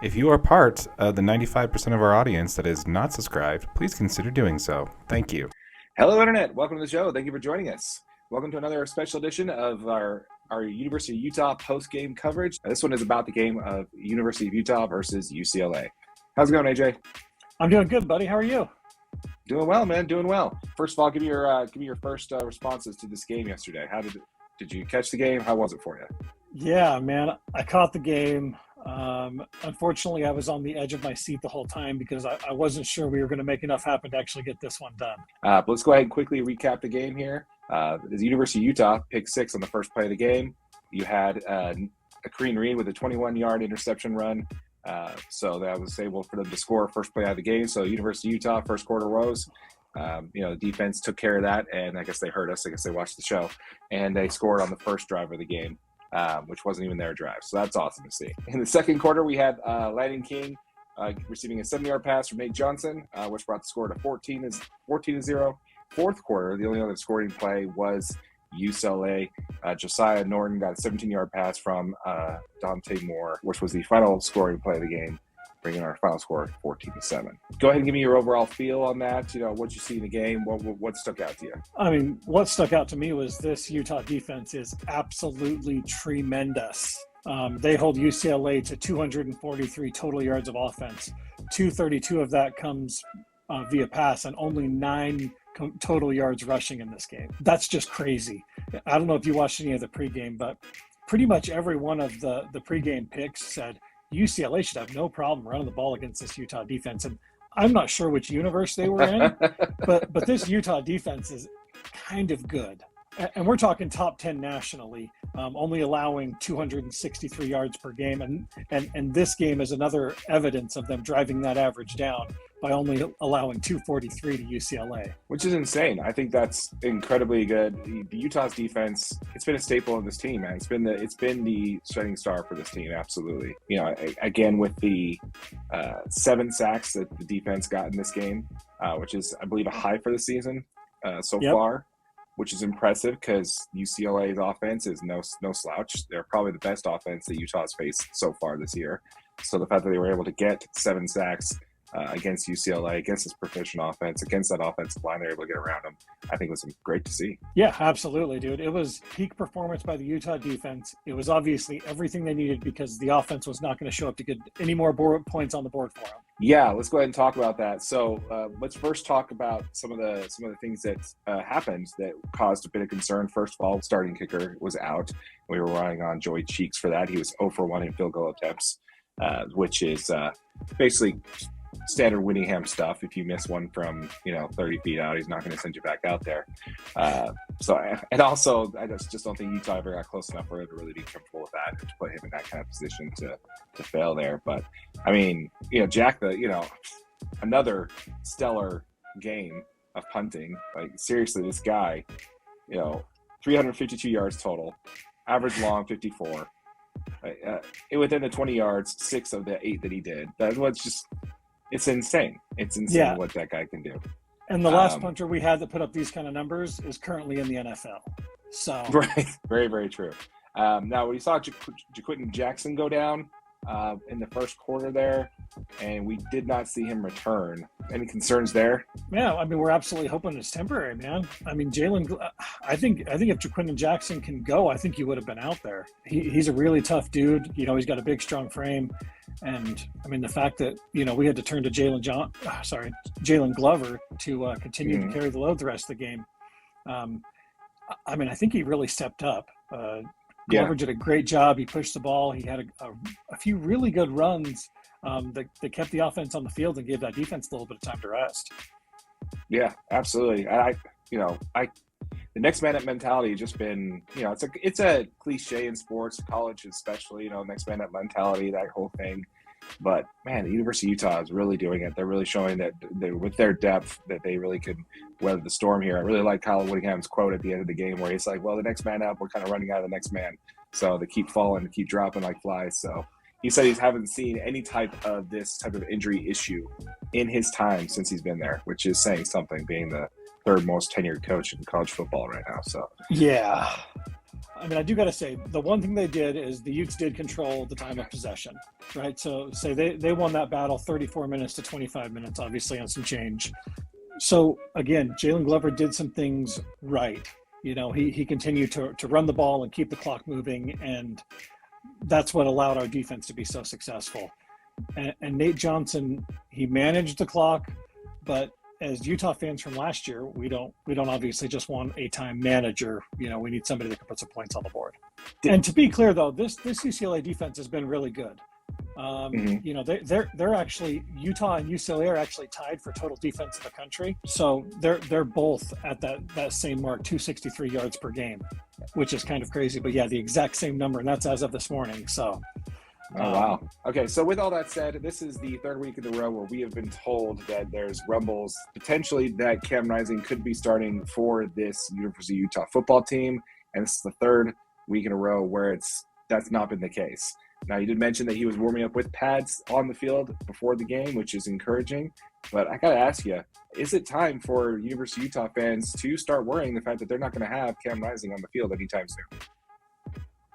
If you are part of the 95% of our audience that is not subscribed, please consider doing so. Thank you. Hello, Internet. Welcome to the show. Thank you for joining us. Welcome to another special edition of our University of Utah post-game coverage. This one is about the game of University of Utah versus UCLA. How's it going, AJ? I'm doing good, buddy. How are you? Doing well, man. Doing well. First of all, give me your first responses to this game yesterday. How did you catch the game? How was it for you? Yeah, man. I caught the game. Unfortunately, I was on the edge of my seat the whole time because I wasn't sure we were going to make enough happen to actually get this one done. But let's go ahead and quickly recap the game here. The University of Utah picked 6 on the first play of the game. You had a Kareem Reed with a 21-yard interception run. So that was able for them to score first play out of the game. So University of Utah, first quarter woes. The defense took care of that, and I guess they heard us. I guess they watched the show. And they scored on the first drive of the game, which wasn't even their drive. So that's awesome to see. In the second quarter, we had Lightning King receiving a 7-yard pass from Nate Johnson, which brought the score to 14-0. Fourth quarter, the only other scoring play was UCLA. Josiah Norton got a 17-yard pass from Dante Moore, which was the final scoring play of the game, bringing our final score 14-7. Go ahead and give me your overall feel on that. What you see in the game. What stuck out to you? I mean, what stuck out to me was this Utah defense is absolutely tremendous. They hold UCLA to 243 total yards of offense. 232 of that comes via pass, and only 9 total yards rushing in this game. That's just crazy. I don't know if you watched any of the pregame, but pretty much every one of the pregame picks said UCLA should have no problem running the ball against this Utah defense. And I'm not sure which universe they were in, but this Utah defense is kind of good. And we're talking top 10 nationally, only allowing 263 yards per game. And this game is another evidence of them driving that average down by only allowing 243 to UCLA. Which is insane. I think that's incredibly good. The Utah's defense, it's been a staple of this team, man. It's been the shining star for this team, absolutely. Again, with the 7 sacks that the defense got in this game, which is, I believe, a high for the season so far, which is impressive because UCLA's offense is no slouch. They're probably the best offense that Utah's faced so far this year. So the fact that they were able to get 7 sacks against UCLA, against this proficient offense, against that offensive line, they're able to get around them, I think was great to see. Yeah, absolutely, dude. It was peak performance by the Utah defense. It was obviously everything they needed because the offense was not going to show up to get any more points on the board for them. Yeah, let's go ahead and talk about that. So let's first talk about some of the things that happened that caused a bit of concern. First of all, starting kicker was out. We were relying on Joey Cheeks for that. He was 0 for 1 in field goal attempts, which is basically standard Winningham stuff. If you miss one from 30 feet out, he's not going to send you back out there. And also, I just don't think Utah ever got close enough for him to really be comfortable with that, to put him in that kind of position to fail there. But I mean, Jack, another stellar game of punting. Like seriously, this guy, 352 yards total, average long 54. Within the 20 yards, 6 of the 8 that he did. That was just. It's insane. It's insane what that guy can do. And the last punter we had that put up these kind of numbers is currently in the NFL. So right, very, very true. Now, we saw Jaquinton Jackson go down in the first quarter there, and we did not see him return. Any concerns there? Yeah, I mean, we're absolutely hoping it's temporary, man. I mean, I think if Jaquinton Jackson can go, I think he would have been out there. He's a really tough dude. He's got a big, strong frame. And I mean, the fact that, we had to turn to Jalen Glover to continue to carry the load the rest of the game. I mean, I think he really stepped up. Glover did a great job. He pushed the ball. He had a few really good runs that kept the offense on the field and gave that defense a little bit of time to rest. Yeah, absolutely. The next man up mentality has just been, it's a cliche in sports, college especially, next man up mentality, that whole thing. But man, the University of Utah is really doing it. They're really showing that with their depth that they really could weather the storm here. I really like Kyle Whittingham's quote at the end of the game where he's like, well, the next man up, we're kind of running out of the next man. So they keep falling, keep dropping like flies. So he said he hasn't seen any type of injury issue in his time since he's been there, which is saying something, being the third most tenured coach in college football right now. So yeah. I mean, I do got to say, the one thing they did is the Utes did control the time of possession, right? So say they won that battle 34 minutes to 25 minutes, obviously on some change. So again, Jalen Glover did some things right. He continued to run the ball and keep the clock moving, and that's what allowed our defense to be so successful. And Nate Johnson, he managed the clock, but as Utah fans from last year, we don't obviously just want a time manager. We need somebody that can put some points on the board. And to be clear, though, this UCLA defense has been really good. They're actually, Utah and UCLA are actually tied for total defense in the country. So they're both at that same mark, 263 yards per game, which is kind of crazy. But yeah, the exact same number, and that's as of this morning. So. Oh, wow. Okay, so with all that said, this is the third week in a row where we have been told that there's rumbles potentially that Cam Rising could be starting for this University of Utah football team, and this is the third week in a row where that's not been the case. Now, you did mention that he was warming up with pads on the field before the game, which is encouraging, but I got to ask you, is it time for University of Utah fans to start worrying the fact that they're not going to have Cam Rising on the field anytime soon?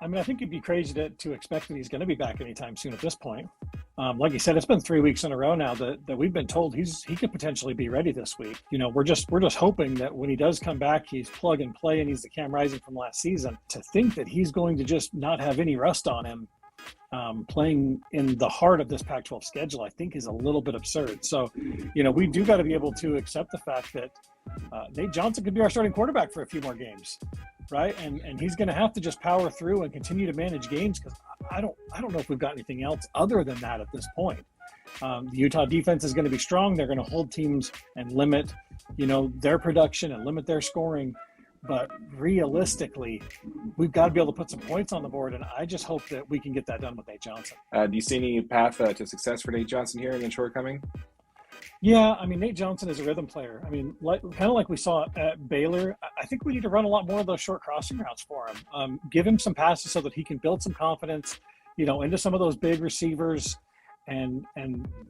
I mean, I think it'd be crazy to expect that he's going to be back anytime soon at this point. Like you said, it's been 3 weeks in a row now that we've been told he could potentially be ready this week. We're just hoping that when he does come back, he's plug and play and he's the Cam Rising from last season. To think that he's going to just not have any rust on him playing in the heart of this Pac-12 schedule, I think is a little bit absurd. So, we do got to be able to accept the fact that Nate Johnson could be our starting quarterback for a few more games. Right. And he's going to have to just power through and continue to manage games, because I don't know if we've got anything else other than that at this point. The Utah defense is going to be strong. They're going to hold teams and limit, their production and limit their scoring. But realistically, we've got to be able to put some points on the board. And I just hope that we can get that done with Nate Johnson. Do you see any path to success for Nate Johnson here in the shortcoming? Yeah, I mean, Nate Johnson is a rhythm player. I mean, kind of like we saw at Baylor, I think we need to run a lot more of those short crossing routes for him. Give him some passes so that he can build some confidence, into some of those big receivers, and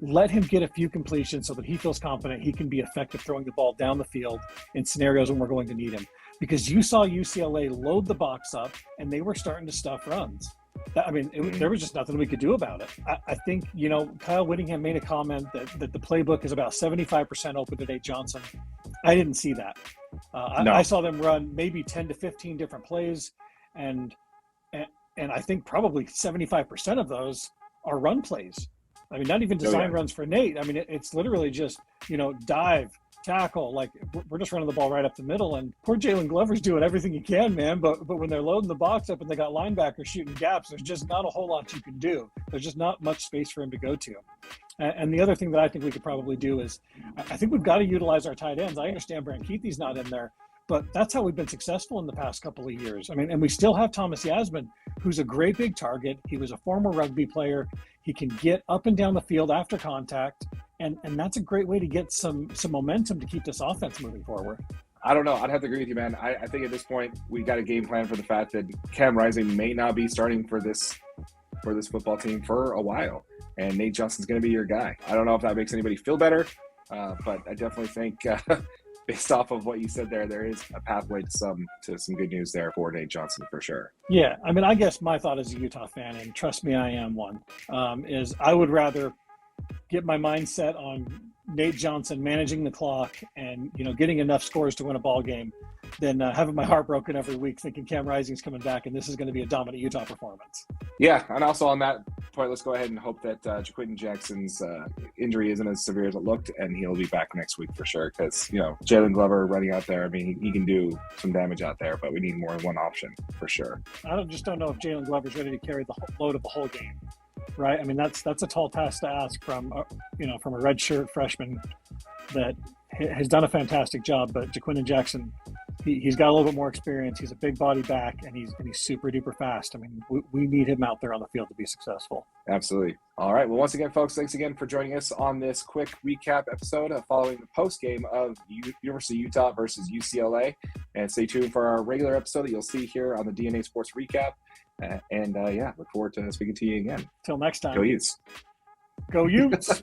let him get a few completions so that he feels confident he can be effective throwing the ball down the field in scenarios when we're going to need him. Because you saw UCLA load the box up, and they were starting to stuff runs. I mean, there was just nothing we could do about it. I think, Kyle Whittingham made a comment that the playbook is about 75% open to Nate Johnson. I didn't see that. No. I saw them run maybe 10 to 15 different plays, and I think probably 75% of those are run plays. I mean, not even design runs for Nate. I mean, it's literally just, dive, tackle, like we're just running the ball right up the middle, and poor Jalen Glover's doing everything he can, man, but when they're loading the box up and they got linebackers shooting gaps, there's just not a whole lot you can do. There's just not much space for him to go to. And the other thing that I think we could probably do is, I think we've got to utilize our tight ends. I understand Brant Keithy's not in there, but that's how we've been successful in the past couple of years. I mean, and we still have Thomas Yasmin, who's a great big target. He was a former rugby player. He can get up and down the field after contact. And that's a great way to get some momentum to keep this offense moving forward. I don't know. I'd have to agree with you, man. I think at this point we got a game plan for the fact that Cam Rising may not be starting for this football team for a while, and Nate Johnson's going to be your guy. I don't know if that makes anybody feel better, but I definitely think based off of what you said there is a pathway to some good news there for Nate Johnson for sure. Yeah, I mean, I guess my thought as a Utah fan, and trust me, I am one, is I would rather get my mindset on Nate Johnson managing the clock and getting enough scores to win a ball game than having my heart broken every week thinking Cam Rising's coming back and this is going to be a dominant Utah performance. Yeah, and also on that point, let's go ahead and hope that Jaquinton Jackson's injury isn't as severe as it looked, and he'll be back next week for sure. Because Jalen Glover running out there, I mean, he can do some damage out there, but we need more than one option for sure. I just don't know if Jalen Glover's ready to carry the load of the whole game. Right. I mean, that's a tall task to ask from a redshirt freshman that has done a fantastic job. But Jaquinton Jackson, he's got a little bit more experience. He's a big body back, and he's super duper fast. I mean, we need him out there on the field to be successful. Absolutely. All right. Well, once again, folks, thanks again for joining us on this quick recap episode following the post game of University of Utah versus UCLA. And stay tuned for our regular episode that you'll see here on the DNA Sports Recap. Look forward to speaking to you again. Till next time. Go Utes. Go Utes.